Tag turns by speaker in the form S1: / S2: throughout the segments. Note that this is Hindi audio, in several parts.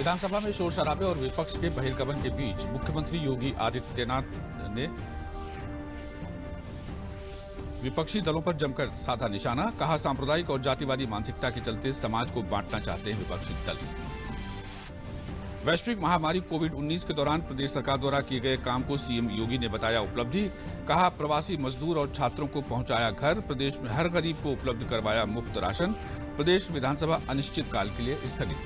S1: विधानसभा में शोर शराबे और विपक्ष के बहिर्गमन के बीच मुख्यमंत्री योगी आदित्यनाथ ने विपक्षी दलों पर जमकर साधा निशाना। कहा, सांप्रदायिक और जातिवादी मानसिकता के चलते समाज को बांटना चाहते हैं विपक्षी दल। वैश्विक महामारी कोविड-19 के दौरान प्रदेश सरकार द्वारा किए गए काम को सीएम योगी ने बताया उपलब्धि। कहा, प्रवासी मजदूर और छात्रों को पहुंचाया घर। प्रदेश में हर गरीब को उपलब्ध करवाया मुफ्त राशन। प्रदेश विधानसभा अनिश्चितकाल के लिए स्थगित।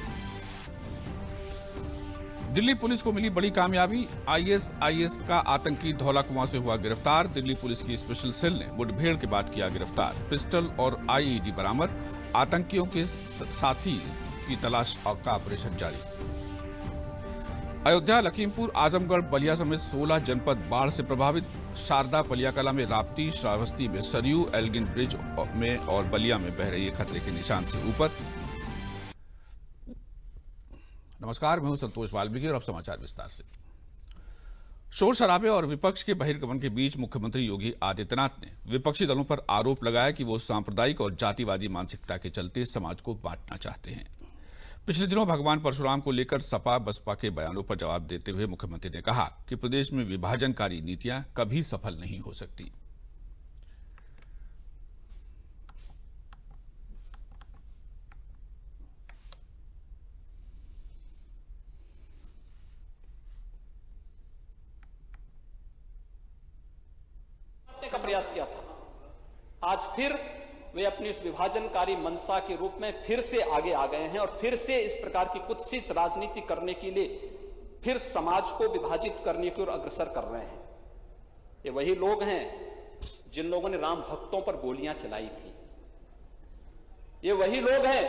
S1: दिल्ली पुलिस को मिली बड़ी कामयाबी। आईएसआईएस का आतंकी धौला कुआं से हुआ गिरफ्तार। दिल्ली पुलिस की स्पेशल सेल ने मुठभेड़ के बाद किया गिरफ्तार। पिस्टल और आईईडी बरामद। आतंकियों के साथी की तलाश का ऑपरेशन जारी। अयोध्या, लखीमपुर, आजमगढ़, बलिया समेत 16 जनपद बाढ़ से प्रभावित। शारदा, पलियाकला में राप्ती, श्रावस्ती में सरयू, एल्गिन ब्रिज में और बलिया में बह रही है खतरे के निशान से ऊपर। नमस्कार, मैं हूं संतोष वाल्मीकि और अब समाचार विस्तार से। शोर शराबे और विपक्ष के बहिर्गमन के बीच मुख्यमंत्री योगी आदित्यनाथ ने विपक्षी दलों पर आरोप लगाया कि वो सांप्रदायिक और जातिवादी मानसिकता के चलते समाज को बांटना चाहते हैं। पिछले दिनों भगवान परशुराम को लेकर सपा बसपा के बयानों पर जवाब देते हुए मुख्यमंत्री ने कहा कि प्रदेश में विभाजनकारी नीतियां कभी सफल नहीं हो सकती।
S2: का प्रयास किया था। आज फिर वे अपनी उस विभाजनकारी मंशा के रूप में फिर से आगे आ गए हैं और फिर से इस प्रकार की कुत्सित राजनीति करने के लिए फिर समाज को विभाजित करने की ओर अग्रसर कर रहे हैं। ये वही लोग हैं जिन लोगों ने राम भक्तों पर गोलियां चलाई थी। ये वही लोग हैं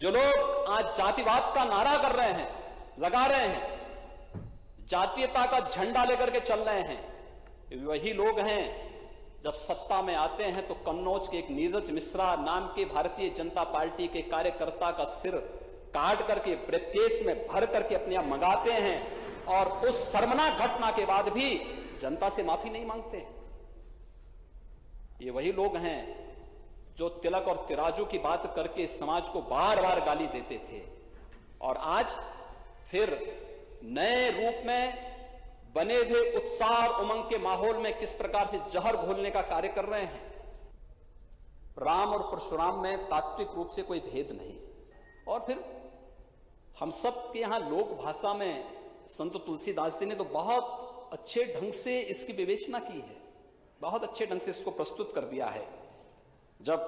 S2: जो लोग आज जातिवाद का नारा कर रहे हैं, लगा रहे हैं, जातीयता का झंडा लेकर के चल रहे हैं। वही लोग हैं जब सत्ता में आते हैं तो कन्नौज के एक नीरज मिश्रा नाम के भारतीय जनता पार्टी के कार्यकर्ता का सिर काट करके ब्रीफकेस में भर करके अपने आप मंगाते हैं और उस शर्मनाक घटना के बाद भी जनता से माफी नहीं मांगते। ये वही लोग हैं जो तिलक और तिराजू की बात करके समाज को बार बार गाली देते थे और आज फिर नए रूप में बने हुए उत्साह और उमंग के माहौल में किस प्रकार से जहर घोलने का कार्य कर रहे हैं। राम और परशुराम में तात्विक रूप से कोई भेद नहीं। और फिर हम सब के यहां लोक भाषा में संत तुलसीदास जी ने तो बहुत अच्छे ढंग से इसकी विवेचना की है, बहुत अच्छे ढंग से इसको प्रस्तुत कर दिया है। जब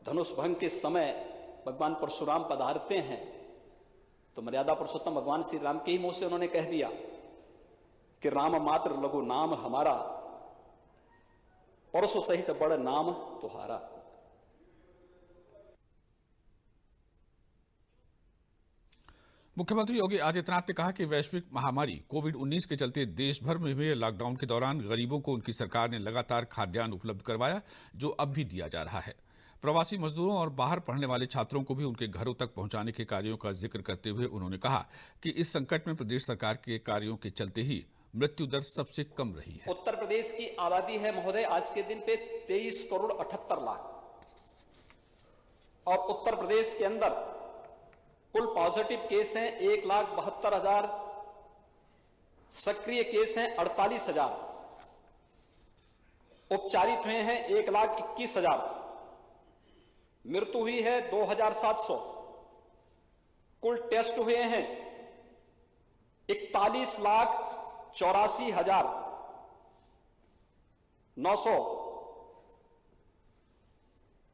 S2: धनुष भंग के समय भगवान परशुराम पधारते हैं तो मर्यादा पुरुषोत्तम भगवान श्री राम के ही मुंह से उन्होंने कह दिया कि राम मात्र लघु नाम हमारा, परसों सहित बड़ नाम तुम्हारा।
S1: मुख्यमंत्री योगी आदित्यनाथ ने कहा कि वैश्विक महामारी कोविड-19 के चलते देश भर में हुए लॉकडाउन के दौरान गरीबों को उनकी सरकार ने लगातार खाद्यान्न उपलब्ध करवाया, जो अब भी दिया जा रहा है। प्रवासी मजदूरों और बाहर पढ़ने वाले छात्रों को भी उनके घरों तक पहुंचाने के कार्यों का जिक्र करते हुए उन्होंने कहा कि इस संकट में प्रदेश सरकार के कार्यों के चलते ही मृत्यु दर सबसे कम रही है।
S2: उत्तर प्रदेश की आबादी है महोदय आज के दिन पे 23 करोड़ 78 लाख और उत्तर प्रदेश के अंदर कुल पॉजिटिव केस हैं 1,72,000, सक्रिय केस हैं 48,000, उपचारित हुए हैं 1,21,000, मृत्यु हुई है 2,700, कुल टेस्ट हुए हैं 41,84,900।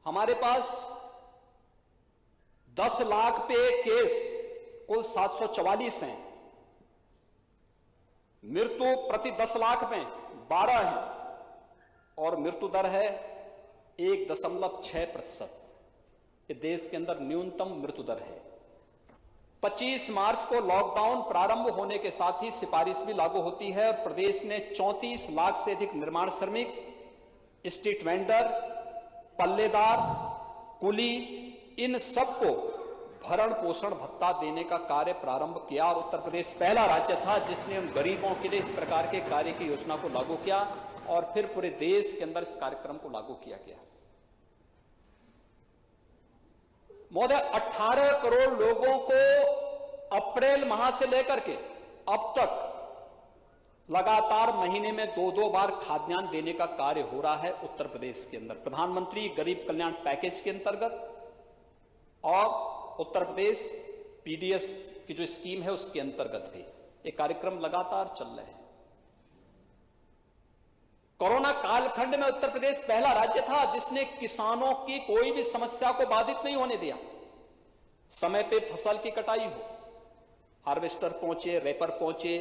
S2: हमारे पास 10 लाख पे केस कुल 744 हैं। मृत्यु प्रति 10 लाख में 12 है और मृत्यु दर है 1.6%। ये देश के अंदर न्यूनतम मृत्यु दर है। 25 मार्च को लॉकडाउन प्रारंभ होने के साथ ही सिफारिश भी लागू होती है और प्रदेश ने 34 लाख से अधिक निर्माण श्रमिक, स्ट्रीट वेंडर, पल्लेदार, कुली, इन सबको भरण पोषण भत्ता देने का कार्य प्रारंभ किया और उत्तर प्रदेश पहला राज्य था जिसने उन गरीबों के लिए इस प्रकार के कार्य की योजना को लागू किया और फिर पूरे देश के अंदर इस कार्यक्रम को लागू किया गया। महोदय 18 करोड़ लोगों को अप्रैल माह से लेकर के अब तक लगातार महीने में 2-2 बार खाद्यान्न देने का कार्य हो रहा है उत्तर प्रदेश के अंदर, प्रधानमंत्री गरीब कल्याण पैकेज के अंतर्गत और उत्तर प्रदेश पीडीएस की जो स्कीम है उसके अंतर्गत भी ये कार्यक्रम लगातार चल रहे हैं। कोरोना कालखंड में उत्तर प्रदेश पहला राज्य था जिसने किसानों की कोई भी समस्या को बाधित नहीं होने दिया। समय पे फसल की कटाई हो, हार्वेस्टर पहुंचे, रेपर पहुंचे,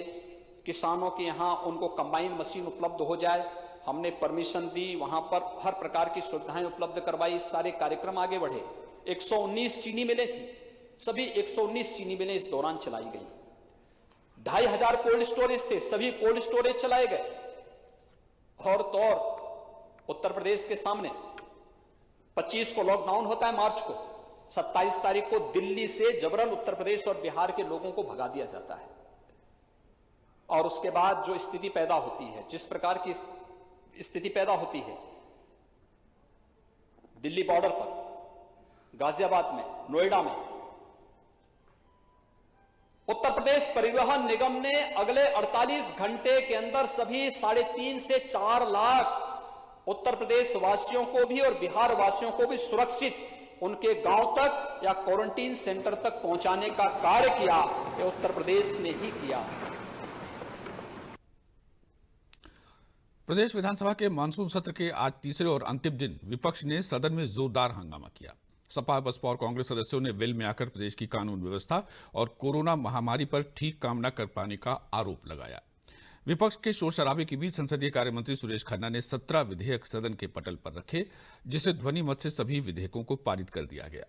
S2: किसानों के यहां उनको कंबाइन मशीन उपलब्ध हो जाए, हमने परमिशन दी, वहां पर हर प्रकार की सुविधाएं उपलब्ध करवाई, सारे कार्यक्रम आगे बढ़े। 119 चीनी मिलें थी, सभी 119 चीनी मिलें इस दौरान चलाई गई। 2500 कोल्ड स्टोरेज थे, सभी कोल्ड स्टोरेज चलाए गए। और तो और उत्तर प्रदेश के सामने 25 को लॉकडाउन होता है मार्च को, 27 तारीख को दिल्ली से जबरन उत्तर प्रदेश और बिहार के लोगों को भगा दिया जाता है। और उसके बाद जो स्थिति पैदा होती है, जिस प्रकार की स्थिति पैदा होती है दिल्ली बॉर्डर पर, गाजियाबाद में, नोएडा में, उत्तर प्रदेश परिवहन निगम ने अगले 48 घंटे के अंदर सभी 3.5 से 4 लाख उत्तर प्रदेश वासियों को भी और बिहार वासियों को भी सुरक्षित उनके गांव तक या क्वारंटीन सेंटर तक पहुंचाने का कार्य किया। ये उत्तर प्रदेश ने ही किया।
S1: प्रदेश विधानसभा के मानसून सत्र के आज तीसरे और अंतिम दिन विपक्ष ने सदन में जोरदार हंगामा किया। सपा, बसपा और कांग्रेस सदस्यों ने वेल में आकर प्रदेश की कानून व्यवस्था और कोरोना महामारी पर ठीक काम न कर पाने का आरोप लगाया। विपक्ष के शोर शराबे के बीच संसदीय कार्य मंत्री सुरेश खन्ना ने 17 विधेयक सदन के पटल पर रखे, जिसे ध्वनि मत से सभी विधेयकों को पारित कर दिया गया।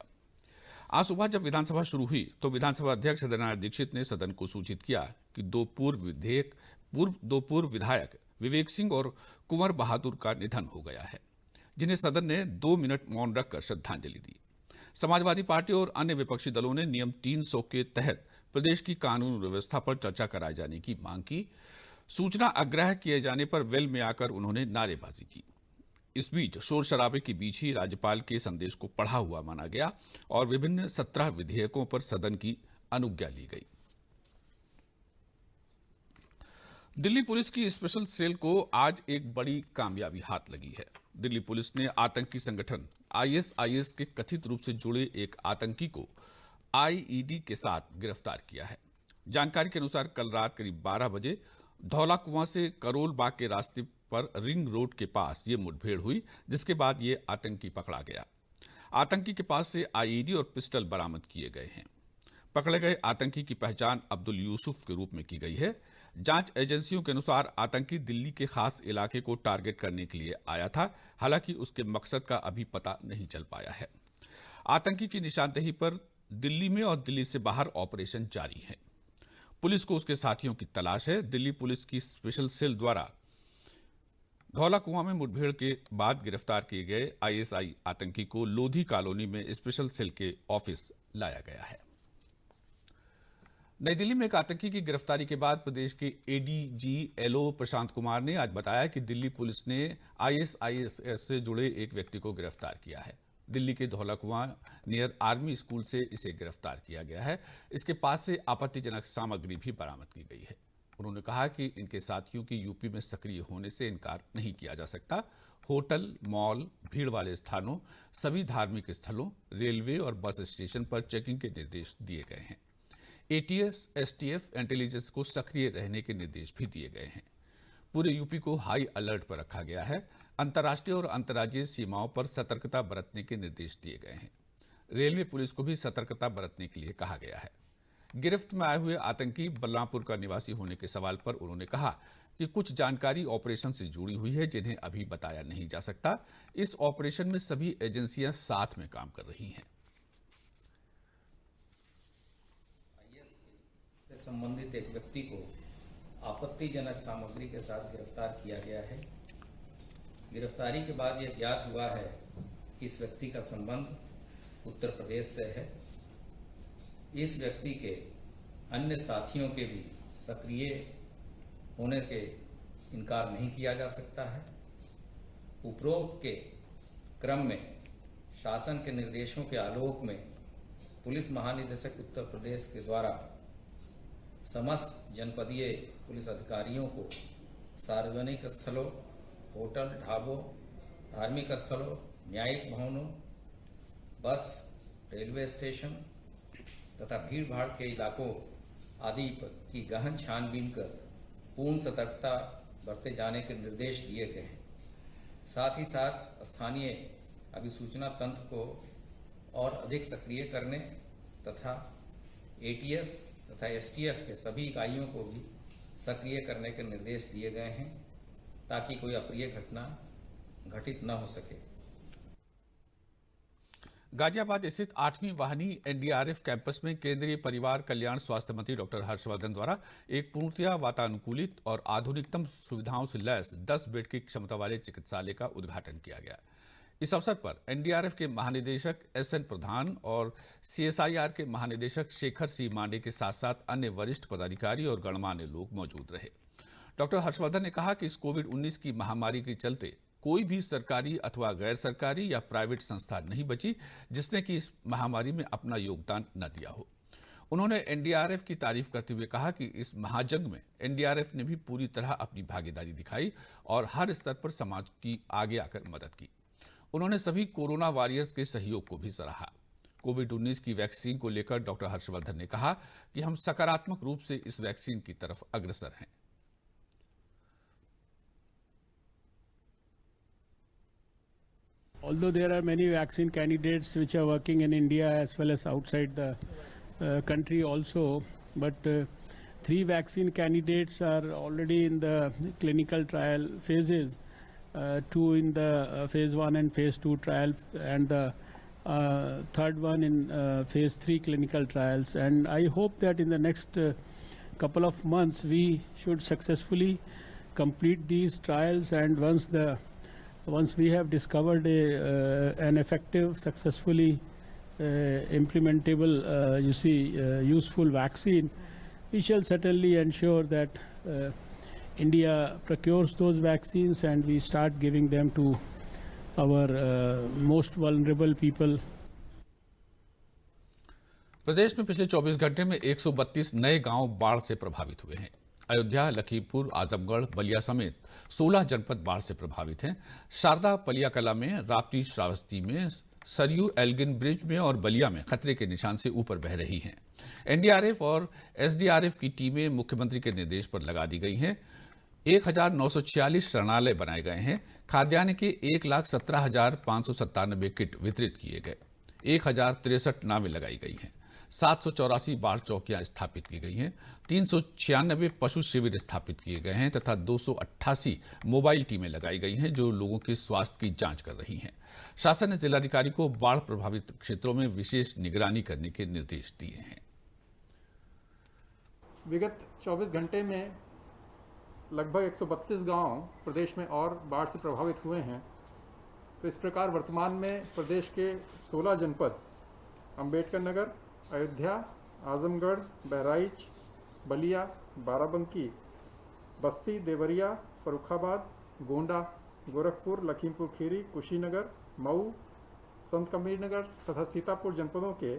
S1: आज सुबह जब विधानसभा शुरू हुई तो विधानसभा अध्यक्ष हृदय नारायण दीक्षित ने सदन को सूचित किया कि दो पूर्व विधायक विवेक सिंह और कुंवर बहादुर का निधन हो गया है, जिन्हें सदन ने 2 मिनट मौन रखकर श्रद्धांजलि दी। समाजवादी पार्टी और अन्य विपक्षी दलों ने नियम 300 के तहत प्रदेश की कानून व्यवस्था पर चर्चा कराए जाने की मांग की। सूचना आग्रह किए जाने पर वेल में आकर उन्होंने नारेबाजी की। इस बीच शोर शराबे के बीच ही राज्यपाल के संदेश को पढ़ा हुआ माना गया और विभिन्न 17 विधेयकों पर सदन की अनुज्ञा ली गई। दिल्ली पुलिस की स्पेशल सेल को आज एक बड़ी कामयाबी हाथ लगी है। दिल्ली पुलिस ने आतंकी संगठन आईएसआईएस के कथित रूप से जुड़े एक आतंकी को आईईडी के साथ गिरफ्तार किया है। जानकारी के अनुसार कल रात करीब 12 बजे धौला कुआं से करोल बाग के रास्ते पर रिंग रोड के पास ये मुठभेड़ हुई, जिसके बाद ये आतंकी पकड़ा गया। आतंकी के पास से आईईडी और पिस्टल बरामद किए गए हैं। पकड़े गए आतंकी की पहचान अब्दुल यूसुफ के रूप में की गई है। जांच एजेंसियों के अनुसार आतंकी दिल्ली के खास इलाके को टारगेट करने के लिए आया था, हालांकि उसके मकसद का अभी पता नहीं चल पाया है। आतंकी की निशानदेही पर दिल्ली में और दिल्ली से बाहर ऑपरेशन जारी है। पुलिस को उसके साथियों की तलाश है। दिल्ली पुलिस की स्पेशल सेल द्वारा धौला कुआं में मुठभेड़ के बाद गिरफ्तार किए गए आईएसआई आतंकी को लोधी कॉलोनी में स्पेशल सेल के ऑफिस लाया गया है। नई दिल्ली में एक आतंकी की गिरफ्तारी के बाद प्रदेश के एडीजी एलओ प्रशांत कुमार ने आज बताया कि दिल्ली पुलिस ने आईएसआईएस से जुड़े एक व्यक्ति को गिरफ्तार किया है। दिल्ली के धौला कुआं नियर आर्मी स्कूल से इसे गिरफ्तार किया गया है। इसके पास से आपत्तिजनक सामग्री भी बरामद की गई है। उन्होंने कहा कि इनके साथियों की यूपी में सक्रिय होने से इनकार नहीं किया जा सकता। होटल, मॉल, भीड़ वाले स्थानों, सभी धार्मिक स्थलों, रेलवे और बस स्टेशन पर चेकिंग के निर्देश दिए गए हैं। एटीएस, एसटीएफ, इंटेलिजेंस को सक्रिय रहने के निर्देश भी दिए गए हैं। पूरे यूपी को हाई अलर्ट पर रखा गया है। अंतर्राष्ट्रीय और अंतर्राज्यीय सीमाओं पर सतर्कता बरतने के निर्देश दिए गए हैं। रेलवे पुलिस को भी सतर्कता बरतने के लिए कहा गया है। गिरफ्त में आए हुए आतंकी बलरामपुर का निवासी होने के सवाल पर उन्होंने कहा कि कुछ जानकारी ऑपरेशन से जुड़ी हुई है जिन्हें अभी बताया नहीं जा सकता। इस ऑपरेशन में सभी एजेंसियां साथ में काम कर रही हैं।
S3: संबंधित एक व्यक्ति को आपत्तिजनक सामग्री के साथ गिरफ्तार किया गया है। गिरफ्तारी के बाद यह ज्ञात हुआ है कि इस व्यक्ति का संबंध उत्तर प्रदेश से है। इस व्यक्ति के अन्य साथियों के भी सक्रिय होने के इनकार नहीं किया जा सकता है। उपरोक्त के क्रम में शासन के निर्देशों के आलोक में पुलिस महानिदेशक उत्तर प्रदेश के द्वारा समस्त जनपदीय पुलिस अधिकारियों को सार्वजनिक स्थलों, होटल, ढाबों, धार्मिक स्थलों, न्यायिक भवनों, बस, रेलवे स्टेशन तथा भीड़ भाड़ के इलाकों आदि की गहन छानबीन कर पूर्ण सतर्कता बरते जाने के निर्देश दिए गए हैं। साथ ही साथ स्थानीय अभिसूचना तंत्र को और अधिक सक्रिय करने तथा एटीएस तथा एसटीएफ के सभी इकाइयों को भी सक्रिय करने के निर्देश दिए गए हैं ताकि कोई अप्रिय घटना घटित न हो सके।
S1: गाजियाबाद स्थित 8वीं वाहिनी एनडीआरएफ कैंपस में केंद्रीय परिवार कल्याण स्वास्थ्य मंत्री डॉक्टर हर्षवर्धन द्वारा एक पूर्णतया वातानुकूलित और आधुनिकतम सुविधाओं से लैस 10 बेड की क्षमता वाले चिकित्सालय का उद्घाटन किया गया। इस अवसर पर एनडीआरएफ के महानिदेशक एसएन प्रधान और सीएसआईआर के महानिदेशक शेखर सी मांडे के साथ साथ अन्य वरिष्ठ पदाधिकारी और गणमान्य लोग मौजूद रहे। डॉक्टर हर्षवर्धन ने कहा कि इस कोविड-19 की महामारी के चलते कोई भी सरकारी अथवा गैर सरकारी या प्राइवेट संस्था नहीं बची जिसने कि इस महामारी में अपना योगदान न दिया हो। उन्होंने एनडीआरएफ की तारीफ करते हुए कहा कि इस महाजंग में एनडीआरएफ ने भी पूरी तरह अपनी भागीदारी दिखाई और हर स्तर पर समाज की आगे आकर मदद की। उन्होंने सभी कोरोना वॉरियर्स के सहयोग को भी सराहा। कोविड-19 की वैक्सीन को लेकर डॉक्टर हर्षवर्धन ने कहा कि हम सकारात्मक रूप से इस वैक्सीन की तरफ अग्रसर हैं।
S4: Although there are many vaccine candidates which are working in India as well as outside the country also, but 3 vaccine candidates are already in the clinical trial phases, 2 in the phase 1 and phase 2 trial, and the third one in phase 3 clinical trials. And I hope that in the next couple of months we should successfully complete these trials, and once we have discovered an effective, successfully implementable, useful vaccine, we shall certainly ensure that India procures those vaccines and we start giving them to our most vulnerable people.
S1: प्रदेश में पिछले 24 घंटे में 132 नए गांव बाढ़ से प्रभावित हुए हैं। अयोध्या, लखीमपुर, आजमगढ़, बलिया समेत 16 जनपद बाढ़ से प्रभावित हैं। शारदा, पलियाकला में, राप्ती, श्रावस्ती में, सरयू, एल्गिन ब्रिज में और बलिया में खतरे के निशान से ऊपर बह रही हैं। एनडीआरएफ और एसडीआरएफ की टीमें मुख्यमंत्री के निर्देश पर लगा दी गई हैं। 1946 शरणालय बनाए गए हैं। खाद्यान्न के 1,17,597 किट वितरित किए गए। 1063 नावें लगाई गई हैं। 784 बाढ़ चौकियां स्थापित की गई हैं। 396 पशु शिविर स्थापित किए गए हैं तथा 288 मोबाइल टीमें लगाई गई हैं जो लोगों के स्वास्थ्य की जांच कर रही हैं। शासन ने जिलाधिकारी को बाढ़ प्रभावित क्षेत्रों में विशेष निगरानी करने के निर्देश दिए हैं।
S5: विगत 24 घंटे में लगभग 132 गांव प्रदेश में और बाढ़ से प्रभावित हुए हैं। तो इस प्रकार वर्तमान में प्रदेश के 16 जनपद अंबेडकर नगर, अयोध्या, आजमगढ़, बहराइच, बलिया, बाराबंकी, बस्ती, देवरिया, फर्रुखाबाद, गोंडा, गोरखपुर, लखीमपुर खीरी, कुशीनगर, मऊ, संत कबीरनगर तथा सीतापुर जनपदों के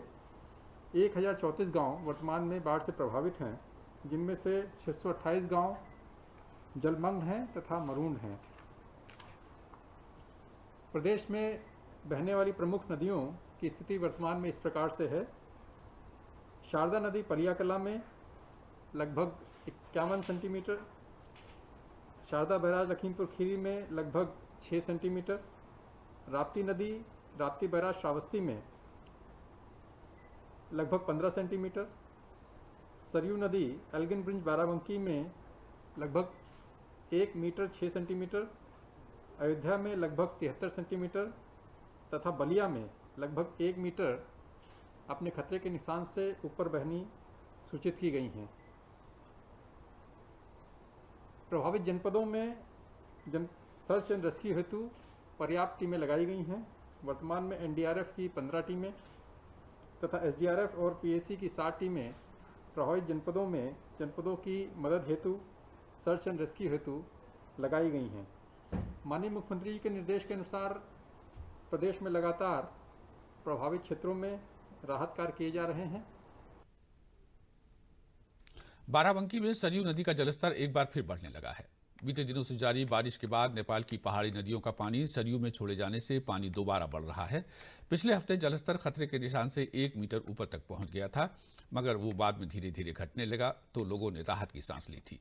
S5: 1034 गांव वर्तमान में बाढ़ से प्रभावित हैं, जिनमें से 628 गांव जलमग्न हैं तथा मरून हैं। प्रदेश में बहने वाली प्रमुख नदियों की स्थिति वर्तमान में इस प्रकार से है। शारदा नदी पलियाकला में लगभग 51 सेंटीमीटर, शारदा बैराज लखीमपुर खीरी में लगभग 6 सेंटीमीटर, राप्ती नदी राप्ती बैराज श्रावस्ती में लगभग 15 सेंटीमीटर, सरयू नदी एल्गिन ब्रिज बाराबंकी में लगभग 1 मीटर 6 सेंटीमीटर, अयोध्या में लगभग 73 सेंटीमीटर तथा बलिया में लगभग 1 मीटर अपने खतरे के निशान से ऊपर बहनी सूचित की गई हैं। प्रभावित जनपदों में सर्च एंड रेस्क्यू हेतु पर्याप्त टीमें लगाई गई हैं। वर्तमान में एनडीआरएफ की 15 टीमें तथा एसडीआरएफ और पीएसी की 60 टीमें प्रभावित जनपदों की मदद हेतु सर्च एंड रेस्क्यू हेतु लगाई गई हैं। माननीय मुख्यमंत्री जी के निर्देश के अनुसार प्रदेश में लगातार प्रभावित क्षेत्रों में राहत कार्य किए जा रहे हैं।
S1: बाराबंकी में सरयू नदी का जलस्तर एक बार फिर बढ़ने लगा है। बीते दिनों से जारी बारिश के बाद नेपाल की पहाड़ी नदियों का पानी सरयू में छोड़े जाने से पानी दोबारा बढ़ रहा है। पिछले हफ्ते जलस्तर खतरे के निशान से 1 मीटर ऊपर तक पहुंच गया था, मगर वो बाद में धीरे धीरे घटने लगा तो लोगों ने राहत की सांस ली थी।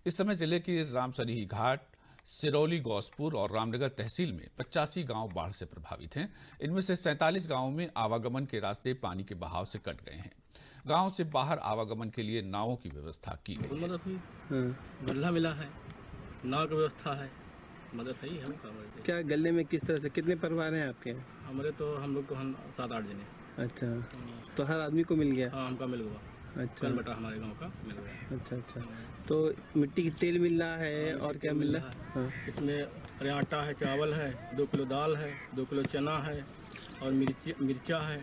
S1: इस समय जिले के रामसरीही घाट, सिरौली, गौसपुर और रामनगर तहसील में 85 गांव बाढ़ से प्रभावित हैं। इनमें से 47 गांवों में आवागमन के रास्ते पानी के बहाव से कट गए हैं। गांव से बाहर आवागमन के लिए नावों की व्यवस्था की गई है।
S6: मदद हुई, गल्ला मिला है, नाव की व्यवस्था है, मदद है ही हम काम।
S7: क्या गले में किस तरह से कितने परिवार हैं आपके?
S6: हमारे तो हम लोग को हम 7-8 जने।
S7: अच्छा, तो हर आदमी को मिल गया?
S6: हाँ, हमका मिल गया।
S7: अच्छा,
S6: बेटा हमारे गांव का मिल गया।
S7: अच्छा, तो मिट्टी की तेल मिल रहा है और क्या मिल रहा है? हाँ।
S6: इसमें अरे आटा है, चावल है, 2 किलो दाल है, 2 किलो चना है और मिर्चा है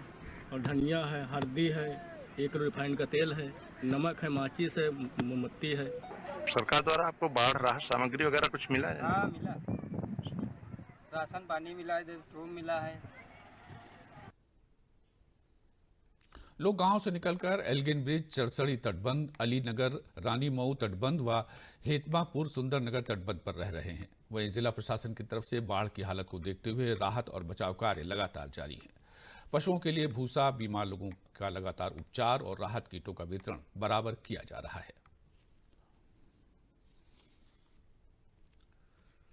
S6: और धनिया है, हल्दी है, 1 किलो रिफाइंड का तेल है, नमक है, माचिस है, मोमबत्ती है।
S8: सरकार द्वारा आपको बाढ़ राहत सामग्री वगैरह कुछ मिला है?
S9: हाँ, मिला, राशन पानी मिला है, धूप मिला है।
S1: लोग गांव से निकलकर एल्गिन ब्रिज, चरसड़ी तटबंध, अलीनगर, रानीमऊ तटबंध व हेतमापुर सुंदरनगर तटबंध पर रह रहे हैं। वहीं जिला प्रशासन की तरफ से बाढ़ की हालत को देखते हुए राहत और बचाव कार्य लगातार जारी है। पशुओं के लिए भूसा, बीमार लोगों का लगातार उपचार और राहत किटों का वितरण बराबर किया जा रहा है।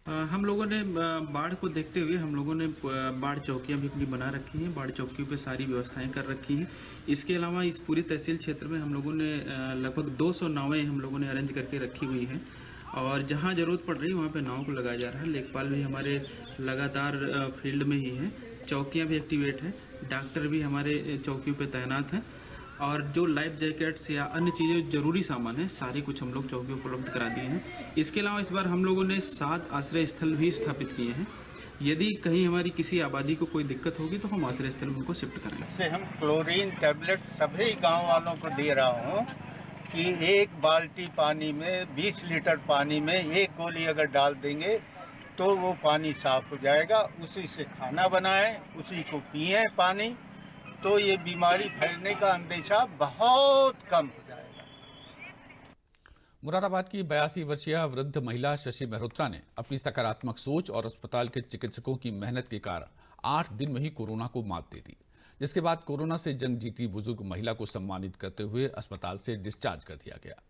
S10: हम लोगों ने बाढ़ को देखते हुए हम लोगों ने बाढ़ चौकियां भी अपनी बना रखी हैं। बाढ़ चौकियों पे सारी व्यवस्थाएं कर रखी हैं। इसके अलावा इस पूरी तहसील क्षेत्र में हम लोगों ने लगभग 200 नावें हम लोगों ने अरेंज करके रखी हुई हैं और जहां ज़रूरत पड़ रही है वहां पे नाव को लगाया जा रहा है। लेखपाल भी हमारे लगातार फील्ड में ही हैं, चौकियाँ भी एक्टिवेट हैं, डॉक्टर भी हमारे चौकियों पर तैनात हैं और जो लाइफ जैकेट्स या अन्य चीज़ें जरूरी सामान है सारे कुछ हम लोग चौकियों को उपलब्ध करा दिए हैं। इसके अलावा इस बार हम लोगों ने 7 आश्रय स्थल भी स्थापित किए हैं। यदि कहीं हमारी किसी आबादी को कोई दिक्कत होगी तो हम आश्रय स्थल में उनको शिफ्ट करेंगे।
S9: इससे हम क्लोरीन टैबलेट सभी गांव वालों को दे रहा हूं कि 1 बाल्टी पानी में 20 लीटर पानी में 1 गोली अगर डाल देंगे तो वो पानी साफ हो जाएगा। उसी से खाना बनाएं, उसी को पिएं पानी, तो ये बीमारी फैलने का अंदेशा बहुत कम हो जाएगा।
S1: मुरादाबाद की 82 वर्षीय वृद्ध महिला शशि मेहरोत्रा ने अपनी सकारात्मक सोच और अस्पताल के चिकित्सकों की मेहनत के कारण 8 दिन में ही कोरोना को मात दे दी, जिसके बाद कोरोना से जंग जीती बुजुर्ग महिला को सम्मानित करते हुए अस्पताल से डिस्चार्ज कर दिया गया।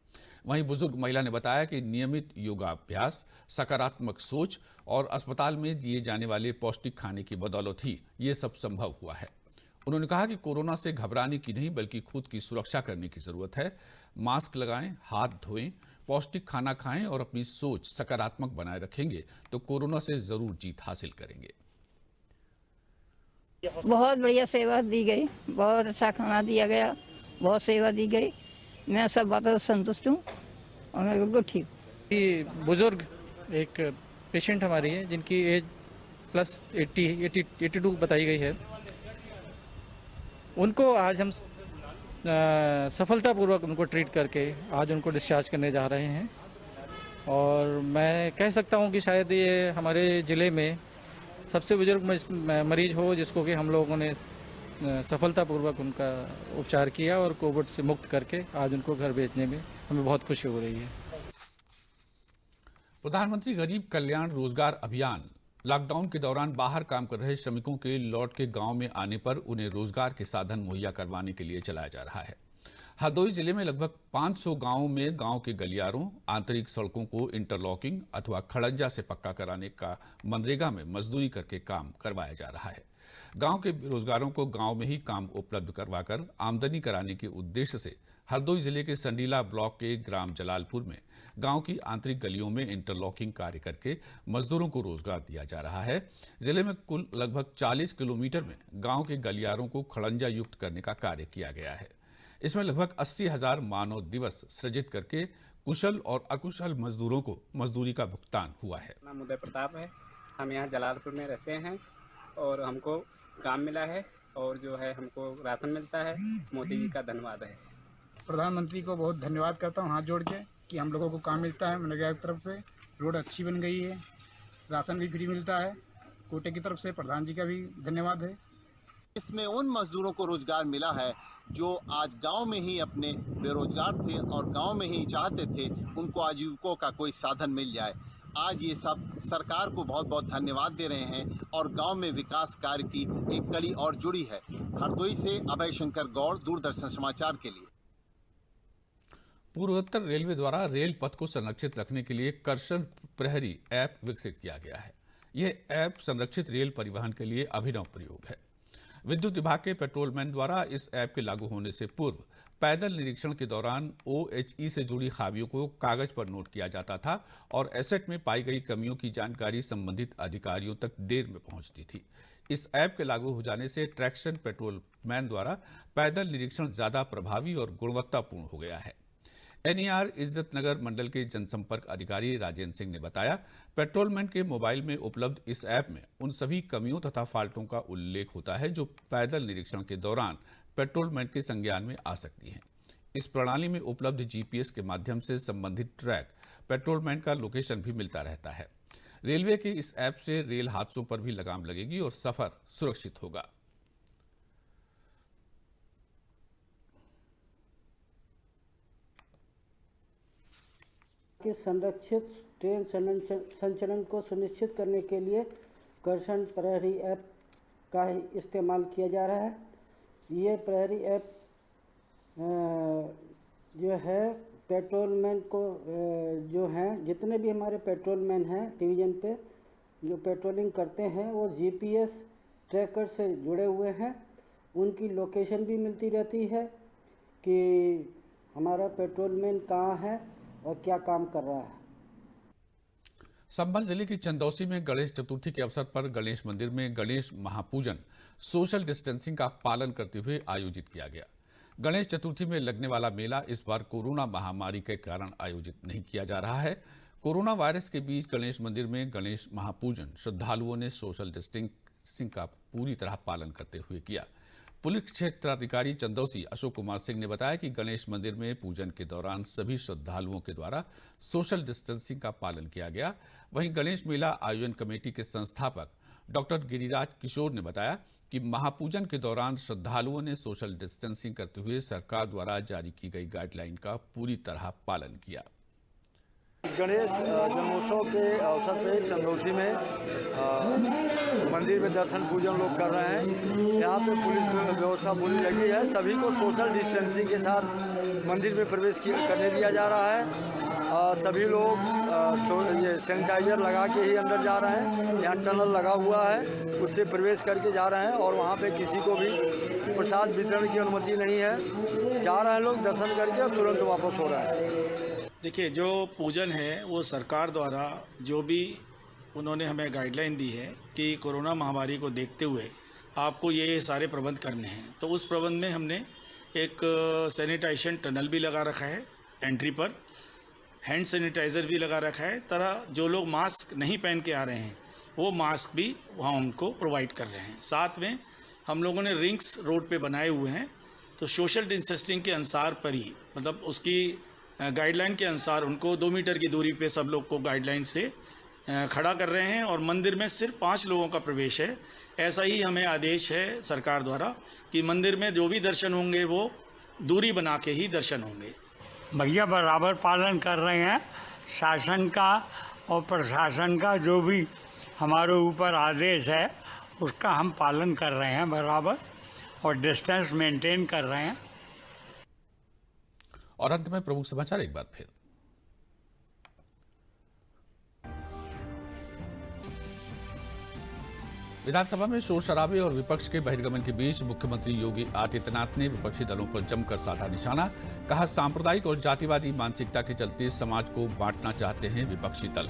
S1: वहीं बुजुर्ग महिला ने बताया कि नियमित योगाभ्यास, सकारात्मक सोच और अस्पताल में दिए जाने वाले पौष्टिक खाने की बदौलत ही ये सब संभव हुआ है। उन्होंने कहा कि कोरोना से घबराने की नहीं बल्कि खुद की सुरक्षा करने की जरूरत है। मास्क लगाएं, हाथ धोएं, पौष्टिक खाना खाएं और अपनी सोच सकारात्मक बनाए रखेंगे तो कोरोना से जरूर जीत हासिल करेंगे।
S11: बहुत बढ़िया सेवा दी गई, बहुत अच्छा खाना दिया गया, बहुत सेवा दी गई। मैं सब बातों से संतुष्ट हूँ और मैं बिल्कुल ठीक हूँ।
S12: बुजुर्ग एक पेशेंट हमारी है जिनकी एज प्लस 82 बताई गई है। उनको आज हम सफलतापूर्वक उनको ट्रीट करके आज उनको डिस्चार्ज करने जा रहे हैं और मैं कह सकता हूं कि शायद ये हमारे ज़िले में सबसे बुजुर्ग मरीज हो जिसको कि हम लोगों ने सफलतापूर्वक उनका उपचार किया और कोविड से मुक्त करके आज उनको घर भेजने में हमें बहुत खुशी हो रही है।
S1: प्रधानमंत्री गरीब कल्याण रोजगार अभियान लॉकडाउन के दौरान बाहर काम कर रहे श्रमिकों के लौट के गांव में आने पर उन्हें रोजगार के साधन मुहैया करवाने के लिए चलाया जा रहा है। हरदोई जिले में लगभग 500 गांवों में गांव के गलियारों, आंतरिक सड़कों को इंटरलॉकिंग अथवा खड़ंजा से पक्का कराने का मनरेगा में मजदूरी करके काम करवाया जा रहा है। गांव के बेरोजगारों को गांव में ही काम उपलब्ध करवाकर आमदनी कराने के उद्देश्य से हरदोई जिले के संडीला ब्लॉक के ग्राम जलालपुर में गांव की आंतरिक गलियों में इंटरलॉकिंग कार्य करके मजदूरों को रोजगार दिया जा रहा है। जिले में कुल लगभग 40 किलोमीटर में गांव के गलियारों को खड़ंजा युक्त करने का कार्य किया गया है। इसमें लगभग 80,000 मानव दिवस सृजित करके कुशल और अकुशल मजदूरों को मजदूरी का भुगतान हुआ है।
S13: नाम उदय प्रताप है, हम यहाँ जलालपुर में रहते हैं और हमको काम मिला है और जो है हमको राशन मिलता है। मोदी जी का धन्यवाद है।
S14: प्रधानमंत्री को बहुत धन्यवाद करता हूँ हाथ जोड़ के कि हम लोगों को काम मिलता है मनरेगा की तरफ से। रोड अच्छी बन गई है, राशन भी फ्री मिलता है। कोटे की तरफ से प्रधान जी का भी धन्यवाद है।
S15: इसमें उन मजदूरों को रोजगार मिला है जो आज गांव में ही अपने बेरोजगार थे और गांव में ही चाहते थे उनको आजीविका का कोई साधन मिल जाए। आज ये सब सरकार को बहुत बहुत धन्यवाद दे रहे हैं और गांव में विकास कार्य की एक कड़ी और जुड़ी है। हरदोई से अभय शंकर गौड़, दूरदर्शन समाचार के लिए।
S1: पूर्वोत्तर रेलवे द्वारा रेल पथ को संरक्षित रखने के लिए कर्षण प्रहरी ऐप विकसित किया गया है। यह ऐप संरक्षित रेल परिवहन के लिए अभिनव प्रयोग है। विद्युत विभाग के पेट्रोलमैन द्वारा इस ऐप के लागू होने से पूर्व पैदल निरीक्षण के दौरान OHE से जुड़ी खामियों को कागज पर नोट किया जाता था और एसेट में पाई गई कमियों की जानकारी संबंधित अधिकारियों तक देर में पहुंचती थी। इस ऐप के लागू हो जाने से ट्रैक्शन पेट्रोलमैन द्वारा पैदल निरीक्षण ज्यादा प्रभावी और गुणवत्तापूर्ण हो गया है। NER इज्जतनगर मंडल के जनसंपर्क अधिकारी राजेंद्र सिंह ने बताया, पेट्रोलमैन के मोबाइल में उपलब्ध इस ऐप में उन सभी कमियों तथा फाल्टों का उल्लेख होता है जो पैदल निरीक्षण के दौरान पेट्रोलमैन के संज्ञान में आ सकती हैं। इस प्रणाली में उपलब्ध GPS के माध्यम से संबंधित ट्रैक पेट्रोलमैन का लोकेशन भी मिलता रहता है। रेलवे के इस ऐप से रेल हादसों पर भी लगाम लगेगी और सफर सुरक्षित होगा।
S16: कि संरक्षित ट्रेन संचलन को सुनिश्चित करने के लिए कर्षण प्रहरी ऐप का इस्तेमाल किया जा रहा है। ये प्रहरी ऐप जो है पेट्रोलमैन को जो हैं जितने भी हमारे पेट्रोलमैन हैं डिवीज़न पे जो पेट्रोलिंग करते हैं वो GPS ट्रैकर से जुड़े हुए हैं। उनकी लोकेशन भी मिलती रहती है कि हमारा पेट्रोलमैन कहाँ है और क्या काम कर रहा है।
S1: संभल जिले की चंदौसी में गणेश चतुर्थी के अवसर पर गणेश मंदिर में गणेश महापूजन सोशल डिस्टेंसिंग का पालन करते हुए आयोजित किया गया। गणेश चतुर्थी में लगने वाला मेला इस बार कोरोना महामारी के कारण आयोजित नहीं किया जा रहा है। कोरोना वायरस के बीच गणेश मंदिर में गणेश महापूजन श्रद्धालुओं ने सोशल डिस्टेंसिंग का पूरी तरह पालन करते हुए किया। पुलिस क्षेत्राधिकारी चंदौसी अशोक कुमार सिंह ने बताया कि गणेश मंदिर में पूजन के दौरान सभी श्रद्धालुओं के द्वारा सोशल डिस्टेंसिंग का पालन किया गया। वहीं गणेश मेला आयोजन कमेटी के संस्थापक डॉक्टर गिरिराज किशोर ने बताया कि महापूजन के दौरान श्रद्धालुओं ने सोशल डिस्टेंसिंग करते हुए सरकार द्वारा जारी की गई गाइडलाइन का पूरी तरह पालन किया।
S17: गणेश जन्मोत्सव के अवसर पर चंदौसी में मंदिर में दर्शन पूजन लोग कर रहे हैं। यहाँ पे पुलिस व्यवस्था पूरी लगी है। सभी को सोशल डिस्टेंसिंग के साथ मंदिर में प्रवेश करने दिया जा रहा है। सभी लोग ये सैनिटाइजर लगा के ही अंदर जा रहे हैं। यहाँ टनल लगा हुआ है, उससे प्रवेश करके जा रहे हैं और वहाँ पे किसी को भी प्रसाद वितरण की अनुमति नहीं है। जा रहे हैं लोग दर्शन करके और तुरंत वापस हो रहे हैं।
S18: देखिए, जो पूजन है वो सरकार द्वारा जो भी उन्होंने हमें गाइडलाइन दी है कि कोरोना महामारी को देखते हुए आपको ये सारे प्रबंध करने हैं, तो उस प्रबंध में हमने एक सैनिटाइजेशन टनल भी लगा रखा है। एंट्री पर हैंड सैनिटाइज़र भी लगा रखा है। तरह जो लोग मास्क नहीं पहन के आ रहे हैं वो मास्क भी वहाँ उनको प्रोवाइड कर रहे हैं। साथ में हम लोगों ने रिंग्स रोड पे बनाए हुए हैं, तो सोशल डिस्टेंसिंग के अनुसार पर ही मतलब उसकी गाइडलाइन के अनुसार उनको 2 मीटर की दूरी पे सब लोग को गाइडलाइन से खड़ा कर रहे हैं और मंदिर में सिर्फ 5 लोगों का प्रवेश है। ऐसा ही हमें आदेश है सरकार द्वारा कि मंदिर में जो भी दर्शन होंगे वो दूरी बना के ही दर्शन होंगे।
S19: भैया बराबर पालन कर रहे हैं शासन का और प्रशासन का, जो भी हमारे ऊपर आदेश है उसका हम पालन कर रहे हैं बराबर और डिस्टेंस मेंटेन कर रहे हैं।
S1: और अंत में प्रमुख समाचार एक बार फिर। विधानसभा में शोर शराबे और विपक्ष के बहिर्गमन के बीच मुख्यमंत्री योगी आदित्यनाथ ने विपक्षी दलों पर जमकर साधा निशाना। कहा, सांप्रदायिक और जातिवादी मानसिकता के चलते समाज को बांटना चाहते हैं विपक्षी दल।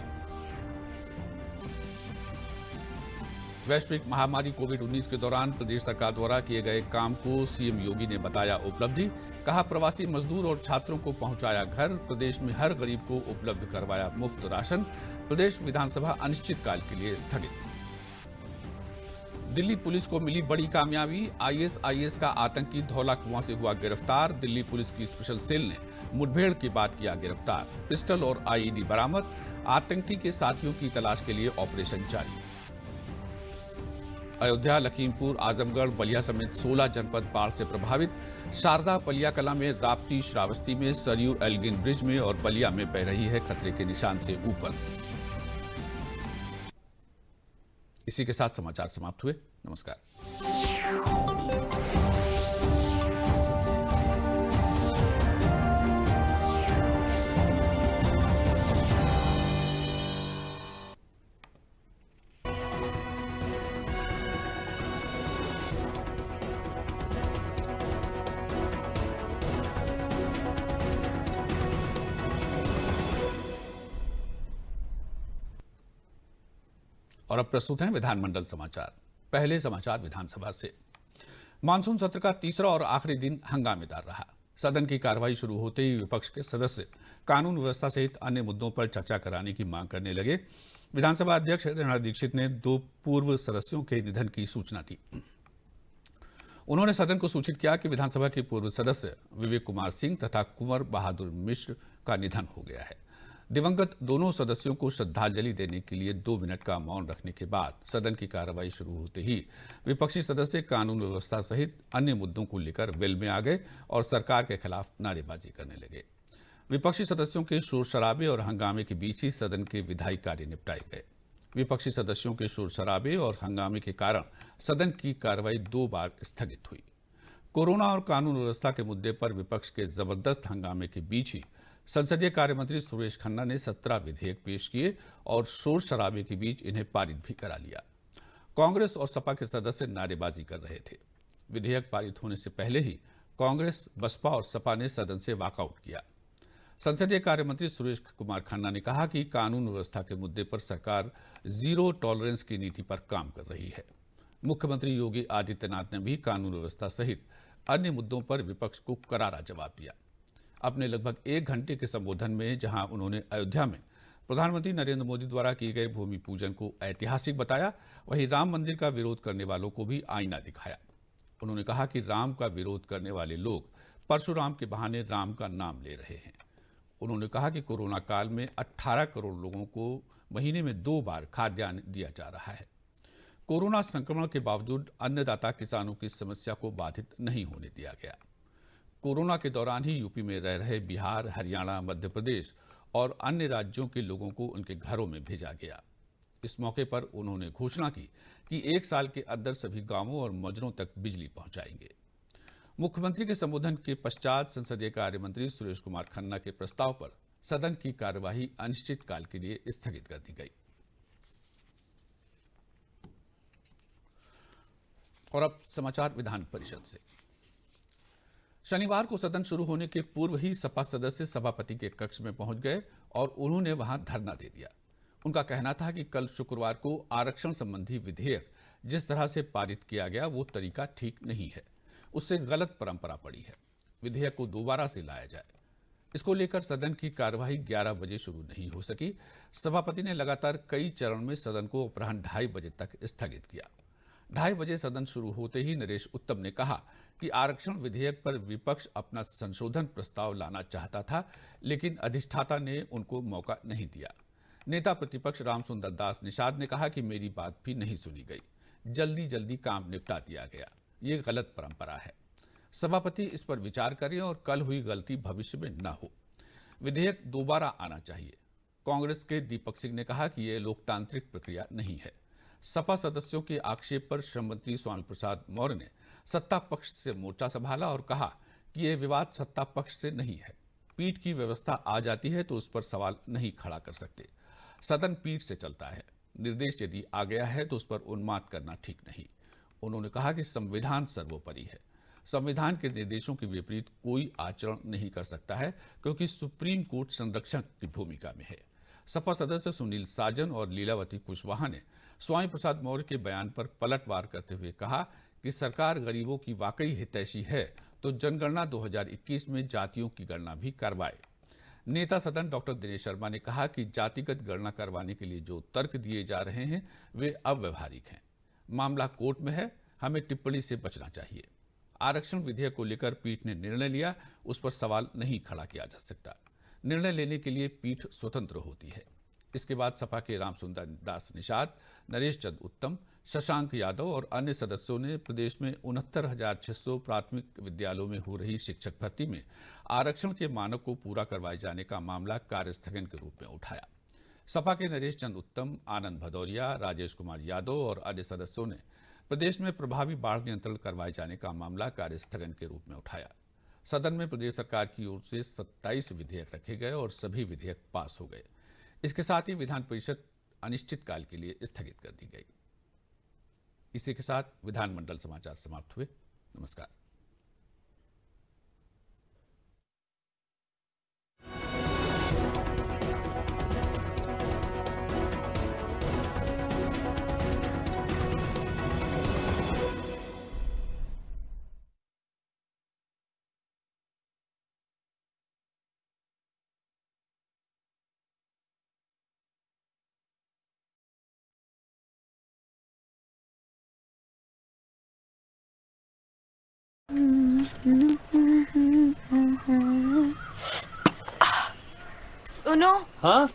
S1: वैश्विक महामारी कोविड-19 के दौरान प्रदेश सरकार द्वारा किए गए काम को सीएम योगी ने बताया उपलब्धि। कहा, प्रवासी मजदूर और छात्रों को पहुंचाया घर। प्रदेश में हर गरीब को उपलब्ध करवाया मुफ्त राशन। प्रदेश विधानसभा अनिश्चितकाल के लिए स्थगित। दिल्ली पुलिस को मिली बड़ी कामयाबी। ISIS का आतंकी धौला कुआं से हुआ गिरफ्तार। दिल्ली पुलिस की स्पेशल सेल ने मुठभेड़ के बाद किया गिरफ्तार। पिस्टल और IED बरामद। आतंकी के साथियों की तलाश के लिए ऑपरेशन जारी। अयोध्या, लखीमपुर, आजमगढ़, बलिया समेत 16 जनपद बाढ़ से प्रभावित। शारदा, पलिया कला में, राप्ती, श्रावस्ती में, सरयू एल्गिन ब्रिज में और बलिया में बह रही है खतरे के निशान से ऊपर। इसी के साथ समाचार समाप्त हुए। नमस्कार। और अब प्रस्तुत हैं विधानमंडल समाचार। पहले समाचार विधानसभा से। मानसून सत्र का तीसरा और आखिरी दिन हंगामेदार रहा। सदन की कार्रवाई शुरू होते ही विपक्ष के सदस्य कानून व्यवस्था सहित अन्य मुद्दों पर चर्चा कराने की मांग करने लगे। विधानसभा अध्यक्ष हृदय दीक्षित ने 2 पूर्व सदस्यों के निधन की सूचना दी। उन्होंने सदन को सूचित किया कि विधानसभा के पूर्व सदस्य विवेक कुमार सिंह तथा कुंवर बहादुर मिश्र का निधन हो गया है। दिवंगत दोनों सदस्यों को श्रद्धांजलि देने के लिए 2 मिनट का मौन रखने के बाद सदन की कार्रवाई शुरू होते ही विपक्षी सदस्य कानून व्यवस्था सहित अन्य मुद्दों को लेकर वेल में आ गए और सरकार के खिलाफ नारेबाजी करने लगे। विपक्षी सदस्यों के शोर शराबे और हंगामे के बीच ही सदन के विधायी कार्य निपटाए गए। विपक्षी सदस्यों के शोर शराबे और हंगामे के कारण सदन की कार्रवाई 2 बार स्थगित हुई। कोरोना और कानून व्यवस्था के मुद्दे पर विपक्ष के जबरदस्त हंगामे के बीच ही संसदीय कार्य मंत्री सुरेश खन्ना ने 17 विधेयक पेश किए और शोर शराबे के बीच इन्हें पारित भी करा लिया। कांग्रेस और सपा के सदस्य नारेबाजी कर रहे थे। विधेयक पारित होने से पहले ही कांग्रेस, बसपा और सपा ने सदन से वॉकआउट किया। संसदीय कार्य मंत्री सुरेश कुमार खन्ना ने कहा कि कानून व्यवस्था के मुद्दे पर सरकार जीरो टॉलरेंस की नीति पर काम कर रही है। मुख्यमंत्री योगी आदित्यनाथ ने भी कानून व्यवस्था सहित अन्य मुद्दों पर विपक्ष को करारा जवाब दिया। अपने लगभग 1 घंटे के संबोधन में जहां उन्होंने अयोध्या में प्रधानमंत्री नरेंद्र मोदी द्वारा किए गए भूमि पूजन को ऐतिहासिक बताया, वहीं राम मंदिर का विरोध करने वालों को भी आईना दिखाया। उन्होंने कहा कि राम का विरोध करने वाले लोग परशुराम के बहाने राम का नाम ले रहे हैं। उन्होंने कहा कि कोरोना काल में 18 करोड़ लोगों को महीने में 2 बार खाद्यान्न दिया जा रहा है। कोरोना संक्रमण के बावजूद अन्नदाता किसानों की समस्या को बाधित नहीं होने दिया गया। कोरोना के दौरान ही यूपी में रह रहे बिहार, हरियाणा, मध्य प्रदेश और अन्य राज्यों के लोगों को उनके घरों में भेजा गया। इस मौके पर उन्होंने घोषणा की कि 1 साल के अंदर सभी गांवों और मजरों तक बिजली पहुंचाएंगे। मुख्यमंत्री के संबोधन के पश्चात संसदीय कार्य मंत्री सुरेश कुमार खन्ना के प्रस्ताव पर सदन की कार्यवाही अनिश्चितकाल के लिए स्थगित कर दी गई। और अब समाचार विधान परिषद से। शनिवार को सदन शुरू होने के पूर्व ही सपा सदस्य सभापति के कक्ष में पहुंच गए और उन्होंने वहां धरना दे दिया। उनका कहना था कि कल शुक्रवार को आरक्षण संबंधी विधेयक जिस तरह से पारित किया गया वो तरीका ठीक नहीं है, उससे गलत परंपरा पड़ी है। विधेयक को दोबारा से लाया जाए। इसको लेकर सदन की कार्यवाही 11 बजे शुरू नहीं हो सकी। सभापति ने लगातार कई चरण में सदन को अपराह्न 2:30 बजे तक स्थगित किया। 2:30 बजे सदन शुरू होते ही नरेश उत्तम ने कहा कि आरक्षण विधेयक पर विपक्ष अपना संशोधन प्रस्ताव लाना चाहता था, लेकिन अधिष्ठाता ने उनको मौका नहीं दिया। नेता प्रतिपक्ष रामसुंदर दास निषाद ने कहा कि मेरी बात भी नहीं सुनी गई, जल्दी जल्दी काम निपटा दिया गया, ये गलत परंपरा है। सभापति इस पर विचार करें और कल हुई गलती भविष्य में न हो। विधेयक दोबारा आना चाहिए। कांग्रेस के दीपक सिंह ने कहा कि यह लोकतांत्रिक प्रक्रिया नहीं है। सपा सदस्यों के आक्षेप पर श्रम मंत्री स्वामी प्रसाद मौर्य ने सत्ता पक्ष से मोर्चा संभाला और कहा कि यह विवाद सत्ता पक्ष से नहीं है। पीठ की व्यवस्था आ जाती है तो उस पर सवाल नहीं खड़ा कर सकते। सदन पीठ से चलता है। निर्देश यदि आ गया है तो उस पर उन्माद करना ठीक नहीं। उन्होंने कहा कि संविधान सर्वोपरि है। संविधान के निर्देशों के विपरीत कोई आचरण नहीं कर सकता है, क्योंकि सुप्रीम कोर्ट संरक्षक की भूमिका में है। सपा सदस्य सुनील साजन और लीलावती कुशवाहा ने स्वामी प्रसाद मौर्य के बयान पर पलटवार करते हुए कहा कि सरकार गरीबों की वाकई हितैषी है तो जनगणना 2021 में जातियों की गणना भी करवाए। नेता सदन डॉक्टर दिनेश शर्मा ने कहा कि जातिगत गणना करवाने के लिए जो तर्क दिए जा रहे हैं वे अव्यवहारिक हैं। मामला कोर्ट में है, हमें टिप्पणी से बचना चाहिए। आरक्षण विधेयक को लेकर पीठ ने निर्णय लिया, उस पर सवाल नहीं खड़ा किया जा सकता। निर्णय लेने के लिए पीठ स्वतंत्र होती है। इसके बाद सपा के रामसुंदर दास निषाद, नरेश चंद्र उत्तम, शशांक यादव और अन्य सदस्यों ने प्रदेश में 69,600 प्राथमिक विद्यालयों में हो रही शिक्षक भर्ती में आरक्षण के मानक को पूरा करवाए जाने का मामला कार्यस्थगन के रूप में उठाया। सपा के नरेश चंद उत्तम, आनंद भदौरिया, राजेश कुमार यादव और अन्य सदस्यों ने प्रदेश में प्रभावी बाढ़ नियंत्रण करवाए जाने का मामला कार्यस्थगन के रूप में उठाया। सदन में प्रदेश सरकार की ओर से 27 विधेयक रखे गए और सभी विधेयक पास हो गए। इसके साथ ही विधान परिषद अनिश्चितकाल के लिए स्थगित कर दी गई। इसी के साथ विधानमंडल समाचार समाप्त हुए। नमस्कार।
S20: सुनो।
S21: हाँ,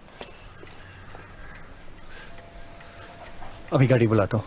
S21: अभी गाड़ी बुलाता हूँ।